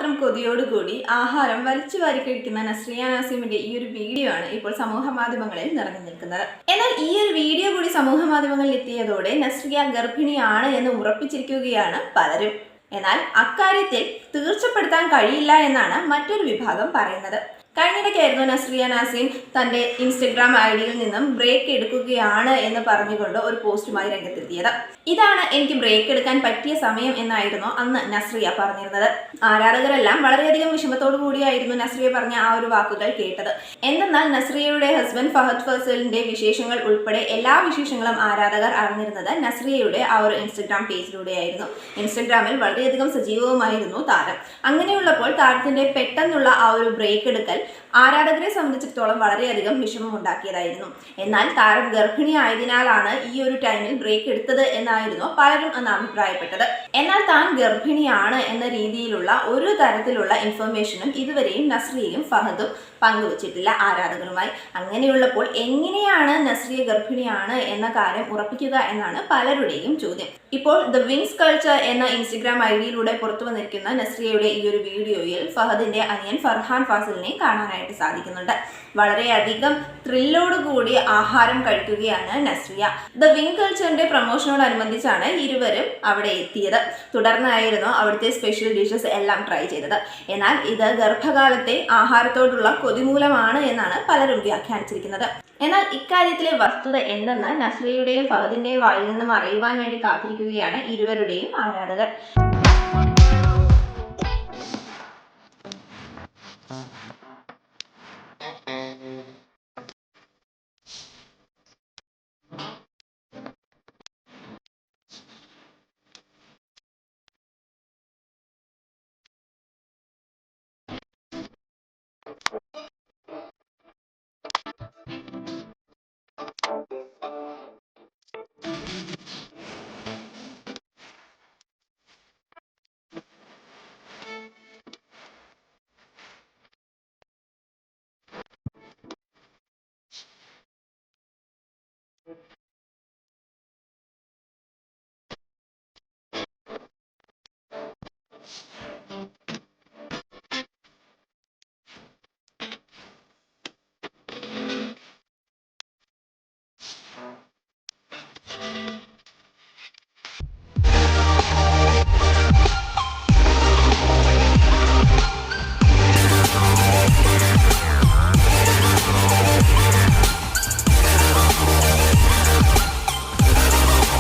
അത്രമാത്രം കൊതിയോടുകൂടി ആഹാരം വലിച്ചു വാരി കഴിക്കുന്ന നസ്രിയ നാസിമിന്റെ ഈ ഒരു വീഡിയോ ആണ് ഇപ്പോൾ സമൂഹ മാധ്യമങ്ങളിൽ നിറഞ്ഞു നിൽക്കുന്നത്. എന്നാൽ ഈ ഒരു വീഡിയോ കൂടി സമൂഹ മാധ്യമങ്ങളിൽ എത്തിയതോടെ നസ്രിയ ഗർഭിണിയാണ് എന്ന് ഉറപ്പിച്ചിരിക്കുകയാണ് പലരും. എന്നാൽ അക്കാര്യത്തിൽ തീർച്ചപ്പെടുത്താൻ കഴിയില്ല എന്നാണ് മറ്റൊരു വിഭാഗം പറയുന്നത്. കഴിഞ്ഞിടയ്ക്കായിരുന്നു നസ്രിയ നാസിം തന്റെ ഇൻസ്റ്റഗ്രാം ഐഡിയിൽ നിന്നും ബ്രേക്ക് എടുക്കുകയാണ് എന്ന് പറഞ്ഞുകൊണ്ട് ഒരു പോസ്റ്റുമായി രംഗത്തെത്തിയത്. ഇതാണ് എനിക്ക് ബ്രേക്ക് എടുക്കാൻ പറ്റിയ സമയം എന്നായിരുന്നു അന്ന് നസ്രിയ പറഞ്ഞിരുന്നത്. ആരാധകരെല്ലാം വളരെയധികം വിഷമത്തോടു കൂടിയായിരുന്നു നസ്രിയ പറഞ്ഞ ആ ഒരു വാക്കുകൾ കേട്ടത്. എന്തെന്നാൽ നസ്രിയയുടെ ഹസ്ബൻഡ് ഫഹദ് ഫാസിലിന്റെ വിശേഷങ്ങൾ ഉൾപ്പെടെ എല്ലാ വിശേഷങ്ങളും ആരാധകർ അറിഞ്ഞിരുന്നത് നസ്രിയയുടെ ആ ഒരു ഇൻസ്റ്റഗ്രാം പേജിലൂടെയായിരുന്നു. ഇൻസ്റ്റഗ്രാമിൽ വളരെയധികം സജീവമായിരുന്നു താരം. അങ്ങനെയുള്ളപ്പോൾ താരത്തിന്റെ പെട്ടെന്നുള്ള ആ ഒരു ബ്രേക്ക് എടുക്കൽ ആരാധകരെ സംബന്ധിച്ചിടത്തോളം വളരെയധികം വിഷമം ഉണ്ടാക്കിയതായിരുന്നു. എന്നാൽ താരം ഗർഭിണി ആയതിനാലാണ് ഈ ഒരു ടൈമിൽ ബ്രേക്ക് എടുത്തത് എന്നായിരുന്നു പലരും അന്ന് അഭിപ്രായപ്പെട്ടത്. എന്നാൽ താൻ ഗർഭിണിയാണ് എന്ന രീതിയിലുള്ള ഒരു തരത്തിലുള്ള ഇൻഫർമേഷനും ഇതുവരെയും നസ്രിയയും ഫഹദും പങ്കുവച്ചിട്ടില്ല ആരാധകരുമായി. അങ്ങനെയുള്ളപ്പോൾ എങ്ങനെയാണ് നസ്രിയ ഗർഭിണിയാണ് എന്ന കാര്യം ഉറപ്പിക്കുക എന്നാണ് പലരുടെയും ചോദ്യം. ഇപ്പോൾ ദ വിങ്സ് കൾച്ചർ എന്ന ഇൻസ്റ്റഗ്രാം ഐഡിയിലൂടെ പുറത്തു വന്നിരിക്കുന്ന നസ്രിയയുടെ ഈ ഒരു വീഡിയോയിൽ ഫഹദിന്റെ അനിയൻ ഫർഹാൻ ഫാസിലിനെ കാണാനായിട്ട് സാധിക്കുന്നുണ്ട്. വളരെയധികം ത്രില്ലോടുകൂടി ആഹാരം കഴിക്കുകയാണ് നസ്രിയ. ദ വിങ് കൾച്ചറിന്റെ പ്രൊമോഷനോടനുബന്ധിച്ചാണ് ഇരുവരും അവിടെ എത്തിയത്. തുടർന്നായിരുന്നു അവിടുത്തെ സ്പെഷ്യൽ ഡിഷസ് എല്ലാം ട്രൈ ചെയ്തത്. എന്നാൽ ഇത് ഗർഭകാലത്തെ ആഹാരത്തോടുള്ള കൊതിമൂലമാണ് എന്നാണ് പലരും വ്യാഖ്യാനിച്ചിരിക്കുന്നത്. എന്നാൽ ഇക്കാര്യത്തിലെ വസ്തുത എന്തെന്ന് നസ്രിയയുടെയും ഫഹദിന്റെയും വായിൽ നിന്നും അറിയുവാൻ വേണ്ടി കാത്തിരിക്കുകയാണ് ഇരുവരുടെയും ആരാധകർ.